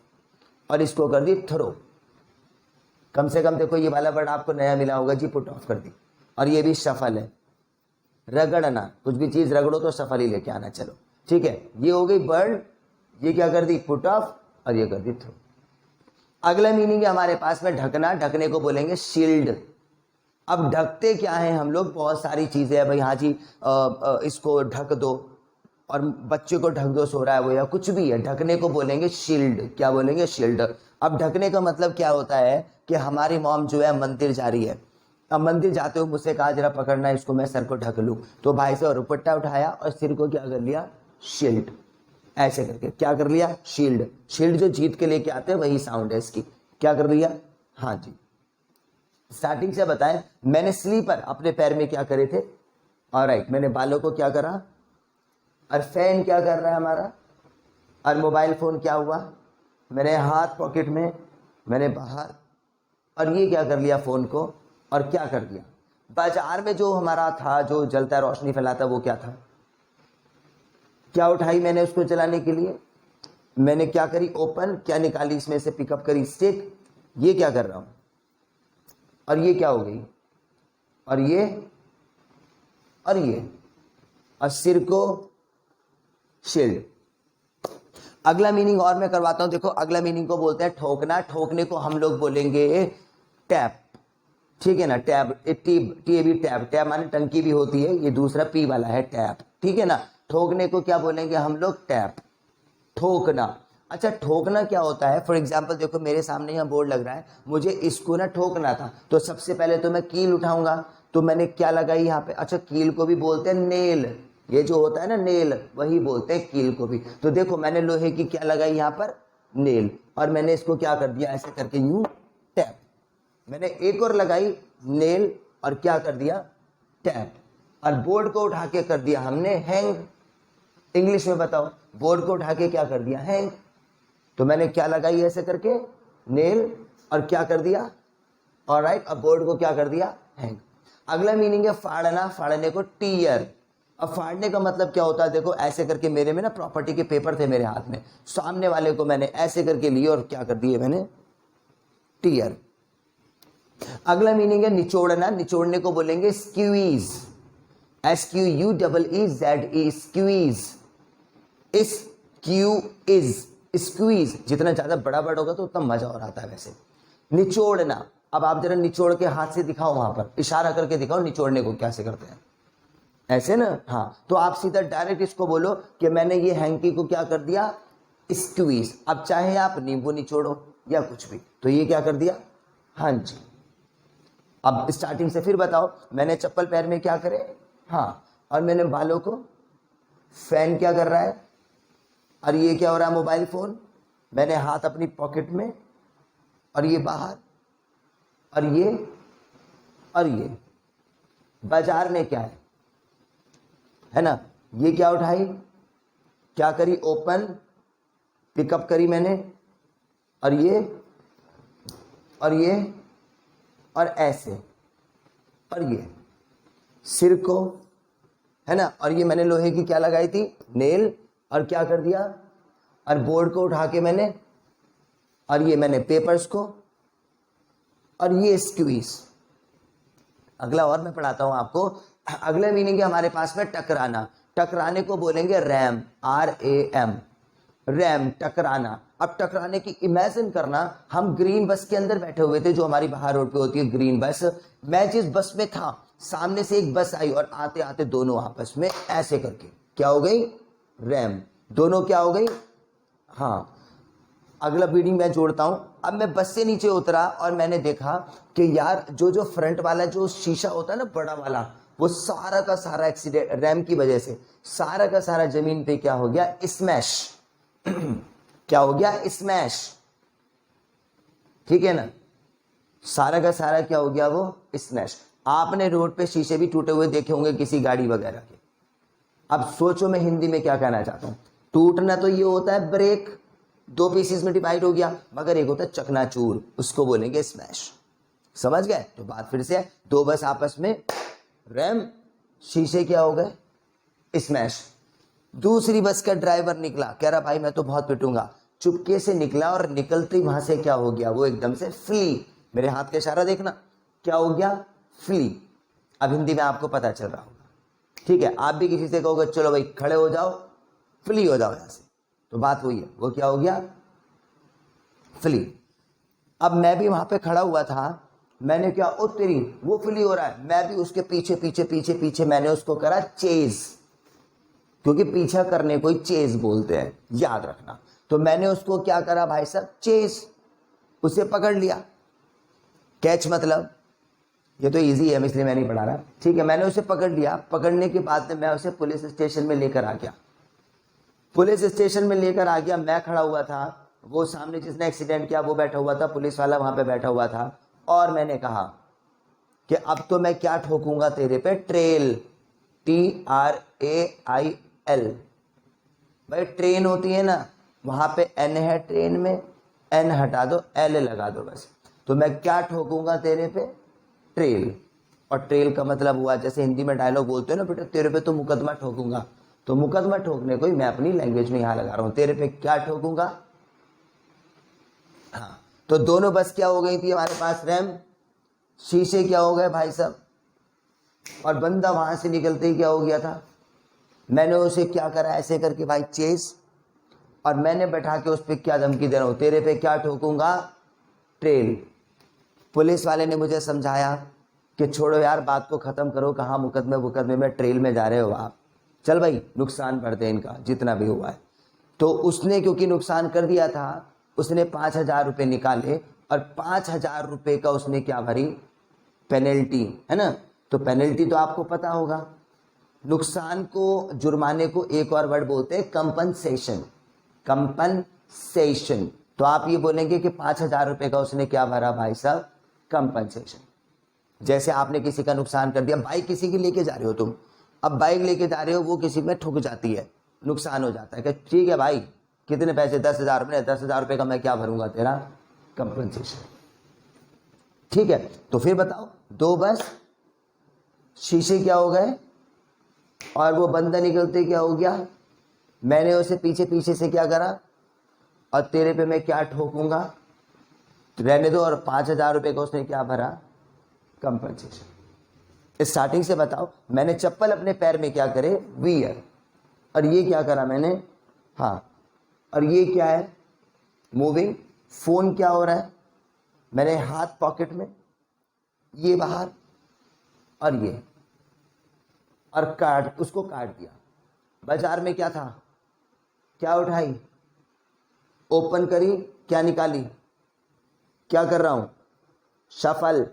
और इसको कर दी थ्रो। कम से कम देखो ये वाला वर्ड आपको नया मिला होगा जी, पुट ऑफ कर दी। और ये भी सफल है, रगड़ना, कुछ भी चीज रगड़ो तो सफल ही लेके आना। चलो ठीक है, ये हो गई बर्न, ये क्या कर दी, पुट ऑफ, और ये कर दी थ्रो। अगला मीनिंग है हमारे पास में ढकना, ढकने को बोलेंगे शील्ड। अब ढकते क्या है हम लोग, बहुत सारी चीजें हैं भाई, हाँ जी इसको ढक दो, और बच्चे को ढक दो, सो रहा है वो, या कुछ भी है, ढकने को बोलेंगे शील्ड। क्या बोलेंगे, शील्ड। अब ढकने का मतलब क्या होता है कि हमारी मॉम जो है मंदिर जा रही है, अब मंदिर जाते हुए मुझसे कहा जरा पकड़ना इसको, मैं सर को ढक लूं, तो भाई से दुपट्टा उठाया और सिर को क्या कर लिया, शील्ड। ऐसे करके क्या कर लिया, शील्ड। शील्ड जो जीत के लेके आते हैं वही साउंड है इसकी, क्या कर लिया, हाँ जी। स्टार्टिंग से बताएं, मैंने स्लीपर अपने पैर में क्या करे थे, ऑलराइट, मैंने बालों को क्या करा, और फैन क्या कर रहा है हमारा, और मोबाइल फोन क्या हुआ, मैंने हाथ पॉकेट में, मैंने बाहर, और ये क्या कर लिया फोन को, और क्या कर दिया, बाजार में जो हमारा था जो जलता रोशनी फैलाता वो क्या था, क्या उठाई मैंने उसको जलाने के लिए, मैंने क्या करी, ओपन, क्या निकाली इसमें से, पिकअप करी स्टिक, ये क्या कर रहा हूं, और ये क्या हो गई, और ये, और ये, और सिर को शील्ड। अगला मीनिंग और मैं करवाता हूं, देखो अगला मीनिंग को बोलते हैं ठोकना। ठोकने को हम लोग बोलेंगे टैप, ठीक है ना, टैब, टी टैब, टैब माने टंकी भी होती है, ये दूसरा पी वाला है टैप, ठीक है ना। ठोकने को क्या बोलेंगे हम लोग, टैप, ठोकना। अच्छा ठोकना क्या होता है, फॉर एग्जाम्पल देखो मेरे सामने यहाँ बोर्ड लग रहा है, मुझे इसको ना ठोकना था, तो सबसे पहले तो मैं कील उठाऊंगा, तो मैंने क्या लगाई यहाँ पे, अच्छा कील को भी बोलते हैं नेल, ये जो होता है ना नेल, वही बोलते हैं कील को भी। तो देखो मैंने लोहे की क्या लगाई यहाँ पर, नेल, और मैंने इसको क्या कर दिया, ऐसे करके यूं टैप। मैंने एक और लगाई नेल, और क्या कर दिया, टैप। और बोर्ड को उठा के कर दिया हमने हैंग। इंग्लिश में बताओ, बोर्ड को उठा के क्या कर दिया, हैंग। तो मैंने क्या लगाई ऐसे करके, नेल, और क्या कर दिया, ऑलराइट, अब बोर्ड को क्या कर दिया, हैंग। अगला मीनिंग है फाड़ना, फाड़ने को टीयर। अब फाड़ने का मतलब क्या होता है, देखो ऐसे करके, मेरे में ना प्रॉपर्टी के पेपर थे मेरे हाथ में, सामने वाले को मैंने ऐसे करके लिए और क्या कर दिए मैंने, टीयर। अगला मीनिंग है निचोड़ना, निचोड़ने को बोलेंगे स्क्वीज, SQUEEZE, स्क्वीज, स्क्वीज। जितना ज्यादा बड़ा वर्ड होगा तो उतना मजा और आता है वैसे। निचोड़ना, अब आप जरा निचोड़ के हाथ से दिखाओ, वहां पर इशारा करके दिखाओ निचोड़ने को कैसे करते हैं, ऐसे ना, हाँ। तो आप सीधा डायरेक्ट इसको बोलो कि मैंने ये हैंकी को क्या कर दिया, स्क्वीज। अब चाहे आप नींबू निचोड़ो या कुछ भी, तो ये क्या कर दिया, हाँ जी। अब स्टार्टिंग से फिर बताओ, मैंने चप्पल पैर में क्या करे, हाँ, और मैंने बालों को, फैन क्या कर रहा है, और ये क्या हो रहा है, मोबाइल फोन, मैंने हाथ अपनी पॉकेट में, और ये बाहर, और ये, और ये बाजार में क्या है ना, ये क्या उठाई, क्या करी, ओपन, पिकअप करी मैंने, और ये, और ये, और ऐसे, और ये सिर को, है ना, और ये मैंने लोहे की क्या लगाई थी, नेल, और क्या कर दिया, और बोर्ड को उठा के मैंने, और ये मैंने पेपर्स को, और ये स्क्वीज। अगला और मैं पढ़ाता हूं आपको। अगला मीनिंग है हमारे पास में टकराना। टकराने को बोलेंगे रैम, RAM, रैम, टकराना। अब टकराने की इमेजिन करना, हम ग्रीन बस के अंदर बैठे हुए थे, जो हमारी बाहर रोड पे होती है ग्रीन बस। मैं जिस बस में था, सामने से एक बस आई, और आते आते दोनों आपस में ऐसे करके क्या हो गई, रैम, दोनों क्या हो गई, हाँ। अगला बीडिंग मैं जोड़ता हूं। अब मैं बस से नीचे उतरा और मैंने देखा कि यार जो फ्रंट वाला जो शीशा होता है ना बड़ा वाला, वो सारा का सारा एक्सीडेंट, रैम की वजह से सारा का सारा जमीन पे क्या हो गया, स्मैश। क्या हो गया, स्मैश, ठीक है ना, सारा का सारा क्या हो गया, वो स्मैश। आपने रोड पे शीशे भी टूटे हुए देखे होंगे किसी गाड़ी वगैरह के। अब सोचो मैं हिंदी में क्या कहना चाहता हूँ। टूटना तो ये होता है ब्रेक, दो पीसेस में डिवाइड हो गया, मगर एक होता है चकनाचूर, उसको बोलेंगे स्मैश। समझ गए? तो बात फिर से है, दो बस आपस में रैम, शीशे क्या हो गए? स्मैश। दूसरी बस का ड्राइवर निकला, कह रहा भाई मैं तो बहुत पिटूंगा, चुपके से निकला और निकलते ही वहां से क्या हो गया? वो एकदम से फ्ली। मेरे हाथ का इशारा देखना, क्या हो गया? फ्ली। अब हिंदी में आपको पता चल रहा होगा, ठीक है? आप भी किसी से कहोगे चलो भाई खड़े हो जाओ, फ्ली हो जाओ यहां से, तो बात वही है, वो क्या हो गया? फ्ली। अब मैं भी वहां पे खड़ा हुआ था, मैंने क्या, ओ तेरी वो फ्ली हो रहा है, मैं भी उसके पीछे पीछे पीछे पीछे मैंने उसको करा चेज, क्योंकि पीछा करने को ही चेज बोलते हैं, याद रखना। तो मैंने उसको क्या करा भाई साहब? चेज, उसे पकड़ लिया। कैच मतलब, ये तो इजी है इसलिए मैं नहीं पढ़ा रहा, ठीक है? मैंने उसे पकड़ लिया, पकड़ने के बाद में मैं उसे पुलिस स्टेशन में लेकर आ गया। पुलिस स्टेशन में लेकर आ गया, मैं खड़ा हुआ था, वो सामने जिसने एक्सीडेंट किया वो बैठा हुआ था, पुलिस वाला वहां पे बैठा हुआ था, और मैंने कहा कि अब तो मैं क्या ठोकूंगा तेरे पे? Trail, TRAIL। भाई ट्रेन होती है ना, वहां पे N है, ट्रेन में N हटा दो, L लगा दो बस। तो मैं क्या ठोकूंगा तेरे पे? ट्रेल। और ट्रेल का मतलब हुआ, जैसे हिंदी में डायलॉग बोलते हो ना, बेटा तेरे पे तो मुकदमा ठोकूंगा, तो मुकदमा ठोकने को ही मैं अपनी लैंग्वेज में यहां लगा रहा हूं, तेरे पे क्या ठोकूंगा। हाँ, तो दोनों बस क्या हो गई थी हमारे पास? रैम, शीशे क्या हो गए भाई साहब, और बंदा वहां से निकलते ही क्या हो गया था? मैंने उसे क्या करा? ऐसे करके भाई चेस, और मैंने बैठा के उस पर क्या धमकी दे रहा हूं? तेरे पे क्या ठोकूंगा? ट्रेल। पुलिस वाले ने मुझे समझाया कि छोड़ो यार, बात को खत्म करो, कहाँ मुकदमे में ट्रेल में जा रहे हो आप, चल भाई नुकसान भरते इनका जितना भी हुआ है। तो उसने क्योंकि नुकसान कर दिया था, उसने 5,000 रुपये निकाले, और 5,000 रुपये का उसने क्या भरी? पेनल्टी, है ना? तो पेनल्टी तो आपको पता होगा, नुकसान को, जुर्माने को एक और वर्ड बोलते हैं कंपनसेशन। कंपनसेशन, तो आप ये बोलेंगे कि 5,000 रुपये का उसने क्या भरा भाई साहब? कंपनसेशन। जैसे आपने किसी का नुकसान कर दिया, बाइक किसी की लेके जा रहे हो तुम, अब बाइक लेके जा रहे हो, वो किसी में ठुक जाती है, नुकसान हो जाता है, कि ठीक है भाई कितने पैसे? 10,000 रुपये। 10,000 रुपये का मैं क्या भरूंगा तेरा? कंपनसेशन। ठीक है, तो फिर बताओ, दो बस शीशे क्या हो गए, और वो बंदा निकलते क्या हो गया? मैंने उसे पीछे पीछे से क्या करा, और तेरे पे मैं क्या ठोकूंगा? रहने दो। और 5,000 रुपये का उसने क्या भरा? कंपनसेशन। स्टार्टिंग से बताओ, मैंने चप्पल अपने पैर में क्या करे? वियर। और ये क्या करा मैंने? हाँ, और ये क्या है? मूविंग। फोन क्या हो रहा है? मैंने हाथ पॉकेट में, ये बाहर, और ये, और काट, उसको काट दिया। बाजार में क्या था? क्या उठाई? ओपन करी, क्या निकाली? क्या कर रहा हूं? शफल।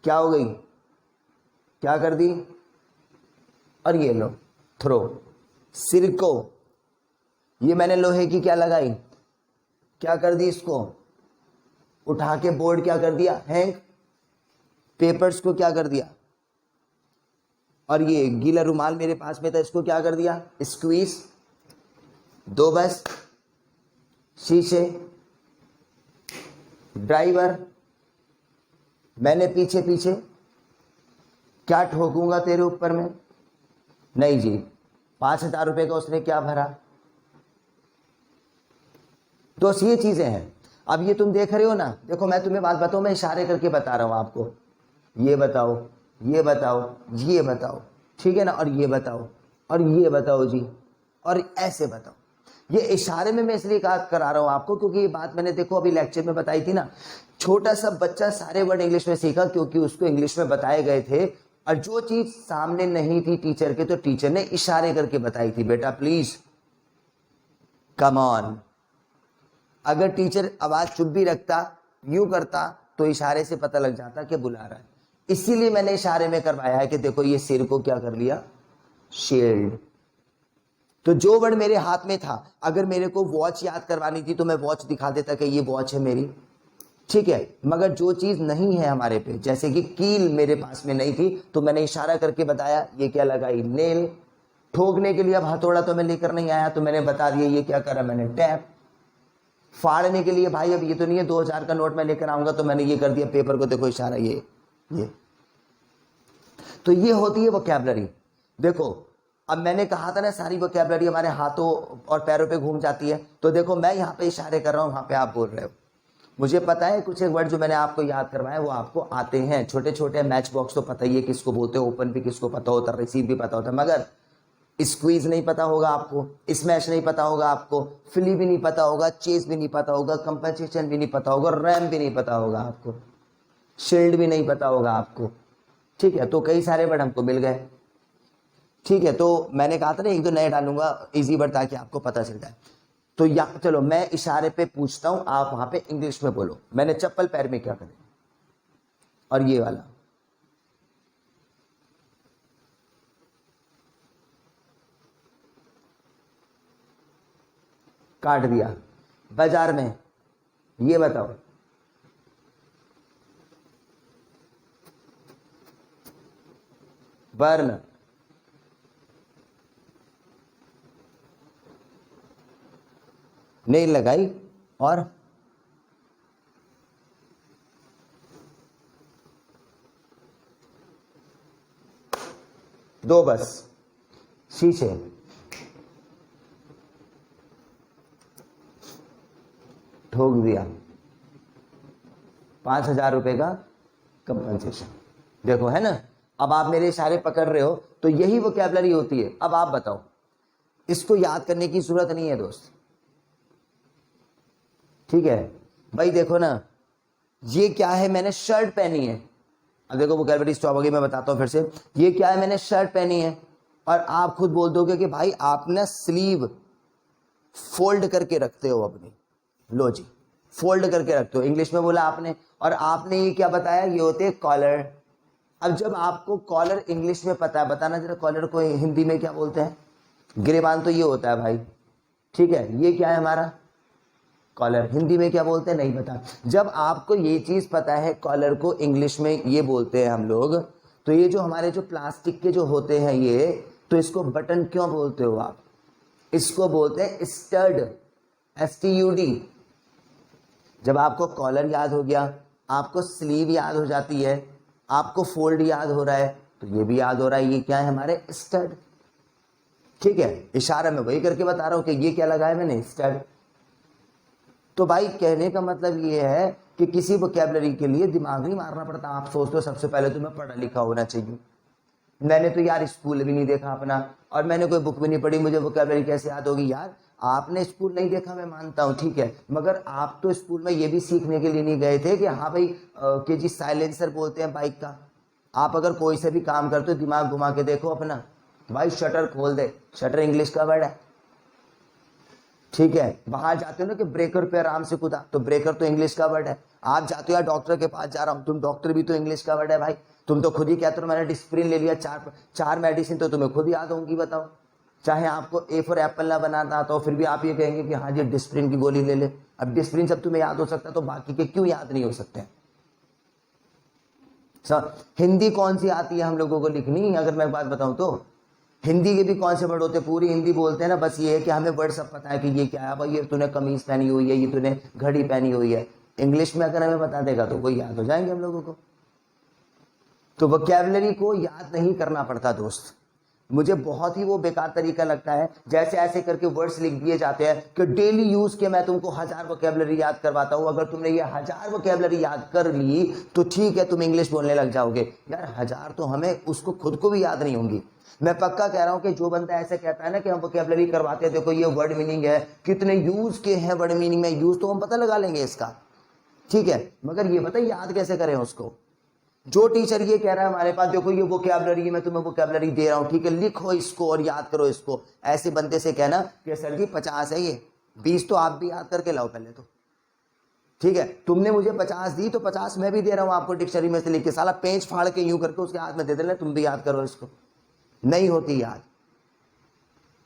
क्या हो गई? क्या कर दी? और ये लो, थ्रो। सिर को, ये मैंने लोहे की क्या लगाई? क्या कर दी? इसको उठा के बोर्ड क्या कर दिया? हैंग। पेपर्स को क्या कर दिया? और ये गीला रुमाल मेरे पास में था, इसको क्या कर दिया? स्क्वीज। दो बस शीशे, ड्राइवर, मैंने पीछे पीछे क्या ठोकूंगा तेरे ऊपर में? नहीं जी। 5,000 रुपये का उसने क्या भरा? तो ये चीजें हैं। अब ये तुम देख रहे हो ना, देखो मैं तुम्हें बात बताऊं, मैं इशारे करके बता रहा हूं आपको, ये बताओ, ये बताओ, ये बताओ, ठीक है ना, और ये बताओ, और ये बताओ जी, और ऐसे बताओ। ये इशारे में मैं इसलिए करा रहा हूं आपको, क्योंकि ये बात मैंने देखो अभी लेक्चर में बताई थी ना। छोटा सा बच्चा सारे वर्ड इंग्लिश में सीखा क्योंकि उसको इंग्लिश में बताए गए थे, और जो चीज सामने नहीं थी टीचर के, तो टीचर ने इशारे करके बताई थी। बेटा प्लीज कम ऑन। अगर टीचर आवाज चुप भी रखता, यूं करता, तो इशारे से पता लग जाता कि बुला रहा है। इसीलिए मैंने इशारे में करवाया है कि देखो ये सिर को क्या कर लिया? शील्ड। तो जो वर्ड मेरे हाथ में था, अगर मेरे को वॉच याद करवानी थी तो मैं वॉच दिखा देता कि ये वॉच है मेरी, ठीक है, मगर जो चीज नहीं है हमारे पे, जैसे कि कील मेरे पास में नहीं थी तो मैंने इशारा करके बताया, ये क्या लगाई, नेल। ठोकने के लिए अब हथौड़ा तो मैं लेकर नहीं आया तो मैंने बता दिया ये क्या करा, मैंने टैप। फाड़ने के लिए भाई अब ये तो नहीं है 2000 का नोट मैं लेकर आऊंगा तो मैंने ये कर दिया पेपर को, देखो इशारा, ये तो ये होती है वोकैबुलरी। देखो अब मैंने कहा था ना सारी वोकैबुलरी हमारे हाथों और पैरों पे घूम जाती है, तो देखो मैं यहाँ पे इशारे कर रहा हूँ, वहां पे आप बोल रहे हो। मुझे पता है कुछ एक वर्ड जो मैंने आपको याद करवाए वो आपको आते हैं, छोटे छोटे मैच बॉक्स तो पता ही है किसको बोलते हैं, ओपन भी किसको पता होता है, रिसीव भी पता होता है, मगर स्क्वीज नहीं पता होगा आपको, स्मैश नहीं पता होगा आपको, फ्ली भी नहीं पता होगा, चेस भी नहीं पता होगा, कंपनसेशन भी नहीं पता होगा, रैम भी नहीं पता होगा आपको, शील्ड भी नहीं पता होगा आपको। ठीक है, तो कई सारे वर्ड हमको मिल गए। ठीक है, तो मैंने कहा था ना एक दो नए डालूंगा इजी वर्ड ताकि आपको पता चल जाए। तो या चलो मैं इशारे पे पूछता हूं, आप वहां पे इंग्लिश में बोलो। मैंने चप्पल पैर में क्या करें, और ये वाला काट दिया। बाजार में, ये बताओ, बर्न, नेल लगाई, और दो बस, शीशे, ठोक दिया, 5,000 रुपए का कंपनसेशन। देखो है ना, अब आप मेरे इशारे पकड़ रहे हो, तो यही वोकैबुलरी होती है। अब आप बताओ, इसको याद करने की जरूरत नहीं है दोस्त। ठीक है भाई, देखो ना ये क्या है, मैंने शर्ट पहनी है। अब देखो वोकैबुलरी स्टॉप हो गई, मैं बताता हूं फिर से। ये क्या है, मैंने शर्ट पहनी है, और आप खुद बोल दोगे कि भाई आपने स्लीव फोल्ड करके रखते हो अपनी, लो जी फोल्ड करके रखते हो, इंग्लिश में बोला आपने। और आपने ये क्या बताया, ये होते हैं कॉलर। अब जब आपको कॉलर इंग्लिश में पता है, बताना जरा कॉलर को हिंदी में क्या बोलते हैं। गिरेबान तो ये होता है भाई, ठीक है, ये क्या है हमारा कॉलर, हिंदी में क्या बोलते हैं नहीं पता। जब आपको ये चीज पता है कॉलर को इंग्लिश में ये बोलते हैं हम लोग, तो ये जो हमारे जो प्लास्टिक के जो होते हैं ये, तो इसको बटन क्यों बोलते हो आप, इसको बोलते हैं स्टड, STUD। जब आपको कॉलर याद हो गया, आपको स्लीव याद हो जाती है, आपको फोल्ड याद हो रहा है, तो ये भी याद हो रहा है, ये क्या है हमारे स्टड। ठीक है, इशारा में वही करके बता रहा हूं कि ये क्या लगाया मैंने, स्टड। तो भाई कहने का मतलब ये है कि किसी वोकैबुलरी के लिए दिमाग नहीं मारना पड़ता। आप सोचते हो सबसे पहले तो मैं पढ़ा लिखा होना चाहिए, मैंने तो यार स्कूल भी नहीं देखा अपना, और मैंने कोई बुक भी नहीं पढ़ी, मुझे वोकैबुलरी कैसे याद होगी। यार आपने स्कूल नहीं देखा मैं मानता हूँ, ठीक है, मगर आप तो स्कूल में ये भी सीखने के लिए नहीं गए थे कि हाँ भाई कि जी साइलेंसर बोलते हैं बाइक का। आप अगर कोई से भी काम करते हो दिमाग घुमा के देखो अपना, भाई शटर खोल दे, शटर इंग्लिश का वर्ड है। ठीक है, बाहर जाते हो ना कि ब्रेकर पे आराम से कूदा, तो ब्रेकर तो इंग्लिश का वर्ड है। आप जाते हो यार डॉक्टर के पास जा रहा हूं, तुम डॉक्टर भी तो इंग्लिश का वर्ड है भाई। तुम तो खुद ही कहते हो मैंने डिस्प्रिन ले लिया, चार मेडिसिन तो तुम्हें खुद याद होंगी, बताओ। चाहे आपको ए फॉर एप्पल ना बनाना आता हो, फिर भी आप ये कहेंगे कि हाँ जी डिस्प्रिन की गोली ले ले। अब डिस्प्रिन सब तुम्हें याद हो सकता है, तो बाकी के क्यों याद नहीं हो सकते। हिंदी कौन सी आती है हम लोगों को लिखनी, अगर मैं बात बताऊं तो हिंदी के भी कौन से वर्ड होते हैं, पूरी हिंदी बोलते हैं ना, बस ये है कि हमें वर्ड सब पता है कि ये क्या है। भाई ये तूने कमीज पहनी हुई है, ये तूने घड़ी पहनी हुई है, इंग्लिश में अगर हमें बता देगा तो कोई याद हो जाएंगे हम लोगों को। तो वोकैबुलरी को याद नहीं करना पड़ता दोस्त। मुझे बहुत ही वो बेकार तरीका लगता है, जैसे ऐसे करके वर्ड्स लिख दिए जाते हैं कि डेली यूज के मैं तुमको 1000 वोकैबुलरी याद करवाता हूं, अगर तुमने ये 1000 वोकैबुलरी याद कर ली तो ठीक है तुम इंग्लिश बोलने लग जाओगे। यार 1000 तो हमें उसको खुद को भी याद नहीं होंगी। मैं पक्का कह रहा हूं कि जो बंदा ऐसे कहता है ना कि हम वोकैबुलरी करवाते हैं, देखो ये वर्ड मीनिंग है, कितने यूज के हैं वर्ड मीनिंग में, यूज तो हम पता लगा लेंगे इसका, ठीक है, मगर ये बताइए याद कैसे करें उसको। जो टीचर ये कह रहा है हमारे पास देखो ये वोकैबुलरी है, मैं तुम्हें वोकैबुलरी दे रहा हूं, ठीक है, लिखो इसको और याद करो इसको, ऐसे बंदे से कहना कि सर जी 50 है, ये 20 तो आप भी याद करके लाओ पहले तो, ठीक है, तुमने मुझे 50 दी तो 50 मैं भी दे रहा हूं आपको डिक्शनरी में से लिख के, साला पेज फाड़ के यूं करके उसके हाथ में दे देना, तुम भी याद करो इसको। नहीं होती याद,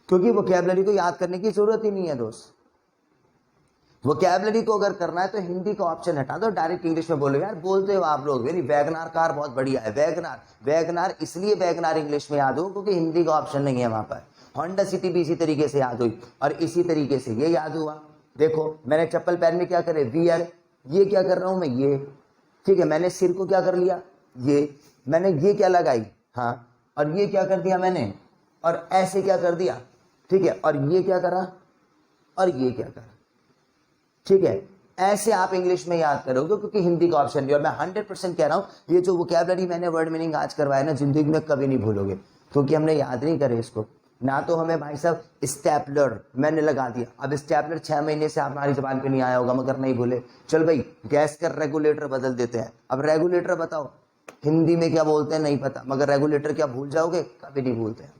क्योंकि वोकैबुलरी को याद करने की जरूरत ही नहीं है दोस्त। वोकैबुलरी को अगर करना है तो हिंदी का ऑप्शन हटा दो, डायरेक्ट इंग्लिश में बोलो। यार बोलते हो आप लोग, यानी वैगनार कार बहुत बढ़िया है, वैगनार वैगनार इसलिए वैगनार इंग्लिश में याद हो क्योंकि हिंदी का ऑप्शन नहीं है वहां पर। होंडा सिटी भी इसी तरीके से याद हुई और इसी तरीके से ये याद हुआ। देखो मैंने चप्पल पैर में क्या करे, वियर, ये क्या कर रहा हूं मैं, ये, ठीक है। मैंने सिर को क्या कर लिया, ये, मैंने ये क्या लगाई, हाँ, और ये क्या कर दिया मैंने, और ऐसे क्या कर दिया, ठीक है, और ये क्या करा, और ये क्या करा, ठीक है। ऐसे आप इंग्लिश में याद करोगे क्योंकि हिंदी का ऑप्शन नहीं। और मैं 100% कह रहा हूं, ये जो वोकैबुलरी मैंने वर्ड मीनिंग आज करवाया ना, जिंदगी में कभी नहीं भूलोगे क्योंकि हमने याद नहीं करे इसको ना। तो हमें भाई साहब स्टेपलर मैंने लगा दिया, अब स्टेपलर 6 महीने से हमारी जबान पे नहीं आया होगा मगर नहीं भूले। चल भाई गैस का रेगुलेटर बदल देते हैं, अब रेगुलेटर बताओ हिंदी में क्या बोलते हैं नहीं पता, मगर रेगुलेटर क्या भूल जाओगे, कभी नहीं भूलते हैं।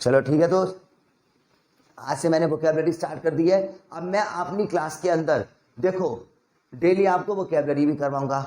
चलो ठीक है दोस्त, आज से मैंने वोकैबुलरी स्टार्ट कर दी है। अब मैं अपनी क्लास के अंदर देखो डेली आपको वोकैबुलरी भी करवाऊंगा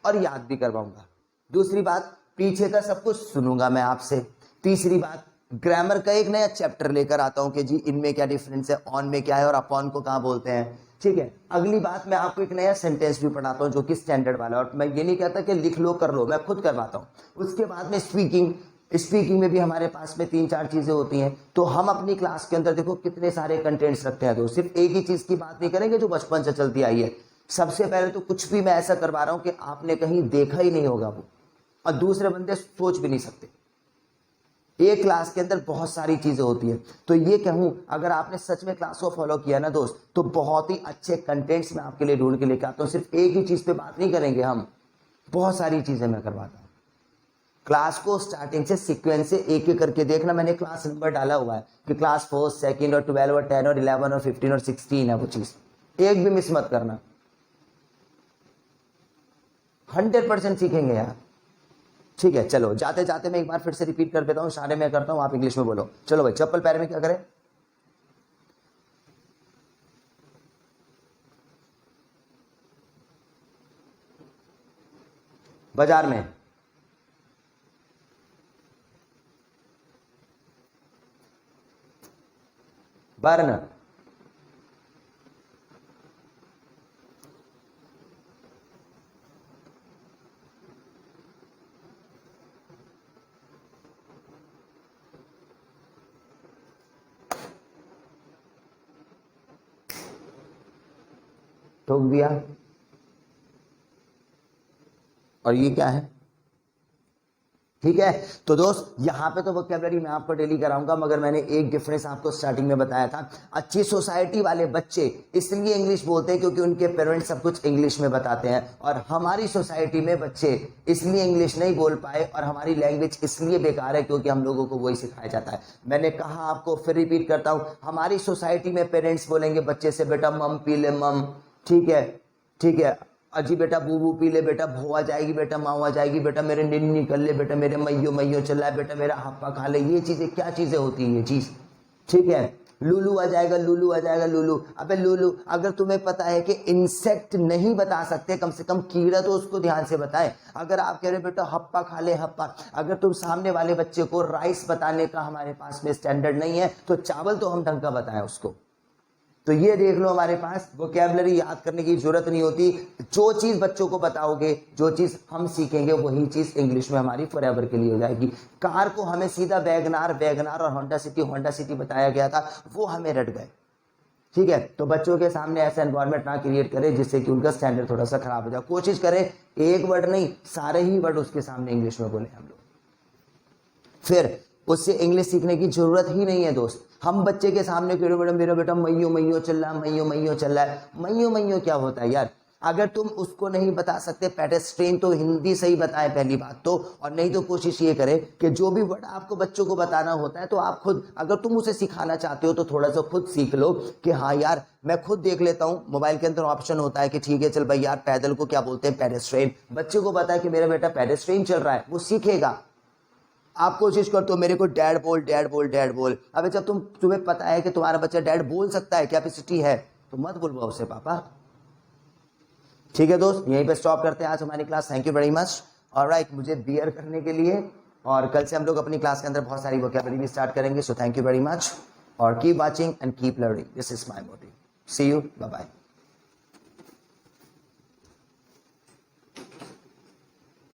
और याद भी करवाऊंगा। दूसरी बात, पीछे का सब कुछ सुनूंगा मैं आपसे। तीसरी बात, ग्रामर का एक नया चैप्टर लेकर आता हूं कि जी इनमें क्या डिफरेंस है, ऑन में क्या है और अपॉन को कहाँ बोलते हैं, ठीक है। अगली बात, मैं आपको एक नया सेंटेंस भी पढ़ाता हूं जो कि स्टैंडर्ड वाला, और मैं ये नहीं कहता कि लिख लो कर लो, मैं खुद करवाता हूं। उसके बाद में स्पीकिंग में भी हमारे पास में 3-4 चीजें होती हैं। तो हम अपनी क्लास के अंदर देखो कितने सारे कंटेंट्स रखते हैं। तो सिर्फ एक ही चीज की बात नहीं करेंगे जो बचपन से चलती आई है। सबसे पहले तो कुछ भी मैं ऐसा करवा रहा हूं कि आपने कहीं देखा ही नहीं होगा वो, और दूसरे बंदे सोच भी नहीं सकते। एक क्लास के अंदर बहुत सारी चीजें होती है। तो ये कहूं, अगर आपने सच में क्लास को फॉलो किया ना दोस्त, तो बहुत ही अच्छे कंटेंट्स मैं आपके लिए ढूंढ के लेकर आता हूं। सिर्फ एक ही चीज पे बात नहीं करेंगे हम, बहुत सारी चीजें मैं करवाता हूं। क्लास को स्टार्टिंग से सीक्वेंस से एक एक करके देखना। मैंने क्लास नंबर डाला हुआ है कि क्लास 4, 2 और 12 और 10 और 11 और 15 और 16 है वो चीज, एक भी मिस मत करना। 100% सीखेंगे यार, ठीक है। चलो जाते जाते मैं एक बार फिर से रिपीट कर देता हूं, सारे मैं करता हूं, आप इंग्लिश में बोलो। चलो भाई, चप्पल पैर में क्या करें, बाजार में, बर्न, ठोक दिया। और ये क्या है, ठीक है। तो दोस्त यहां पे तो वोकैबुलरी मैं आपको डेली कराऊंगा, मगर मैंने एक डिफरेंस आपको स्टार्टिंग में बताया था। अच्छी सोसाइटी वाले बच्चे इसलिए इंग्लिश बोलते हैं क्योंकि उनके पेरेंट्स सब कुछ इंग्लिश में बताते हैं, और हमारी सोसाइटी में बच्चे इसलिए इंग्लिश नहीं बोल पाए और हमारी लैंग्वेज इसलिए बेकार है क्योंकि हम लोगों को वही सिखाया जाता है। मैंने कहा आपको, फिर रिपीट करता हूं, हमारी सोसाइटी में पेरेंट्स बोलेंगे बच्चे से, बेटा मम पी ले मम, ठीक है, ठीक है, अजी बेटा बूबू पी ले, बेटा भो आ जाएगी, बेटा माँ आ जाएगी, बेटा मेरे निन्नी कर ले, बेटा मेरे मैयो मैयो चल रहा है, बेटा मेरा हप्पा खा ले। ये चीजें क्या चीजें होती है ये चीज, ठीक है। लूलू आ जाएगा, लूलू आ जाएगा, लूलू। अबे लूलू, अगर तुम्हें पता है कि इंसेक्ट नहीं बता सकते, कम से कम कीड़ा तो उसको ध्यान से बताएं। अगर आप कह रहे बेटा हप्पा खा ले, हप्पा, अगर तुम सामने वाले बच्चे को राइस बताने का हमारे पास में स्टैंडर्ड नहीं है तो चावल तो हम ढंग का बताएं उसको। तो ये देख लो, हमारे पास वोकैबुलरी याद करने की जरूरत नहीं होती। जो चीज बच्चों को बताओगे, जो चीज हम सीखेंगे, वही चीज इंग्लिश में हमारी फॉरएवर के लिए हो जाएगी। कार को हमें सीधा वैगनार वैगनार और होंडा सिटी बताया गया था, वो हमें रट गए, ठीक है। तो बच्चों के सामने ऐसा एनवायरमेंट ना क्रिएट करें जिससे कि उनका स्टैंडर्ड थोड़ा सा खराब हो जाए। कोशिश करें एक वर्ड नहीं, सारे ही वर्ड उसके सामने इंग्लिश में बोले हम लोग, फिर उससे इंग्लिश सीखने की जरूरत ही नहीं है दोस्त। हम बच्चे के सामने क्यों, बेटा मेरा बेटा मैयो मैयो चल रहा है, मैयो मैयो चल रहा है। मैयो मैयो क्या होता है यार, अगर तुम उसको नहीं बता सकते पेडेस्ट्रेन, तो हिंदी से ही बताएं पहली बात तो, और नहीं तो कोशिश ये करें कि जो भी वर्ड आपको बच्चों को बताना होता है तो आप खुद, अगर तुम उसे सिखाना चाहते हो तो थोड़ा सा खुद सीख लो कि हाँ यार मैं खुद देख लेता हूँ। मोबाइल के अंदर ऑप्शन होता है कि ठीक है चल भाई यार पैदल को क्या बोलते हैं, पेडेस्ट्रेन। बच्चे को पता है कि मेरा बेटा पेडेस्ट्रेन चल रहा है, वो सीखेगा। आप कोशिश करते हो मेरे को डैड बोल डैड बोल डैड बोल, अबे जब तुम्हें पता है कि तुम्हारा बच्चा डैड बोल सकता है, कैपेसिटी है, तो मत बुलवाओ उसे पापा, ठीक है दोस्त। यहीं पे स्टॉप करते हैं आज हमारी class. Thank you very much. Alright, मुझे बियर करने के लिए, और कल से हम लोग अपनी क्लास के अंदर बहुत सारी वोकैबुलरी भी स्टार्ट करेंगे। So thank you very much, और keep watching and keep learning, this is my motive. See you, bye bye.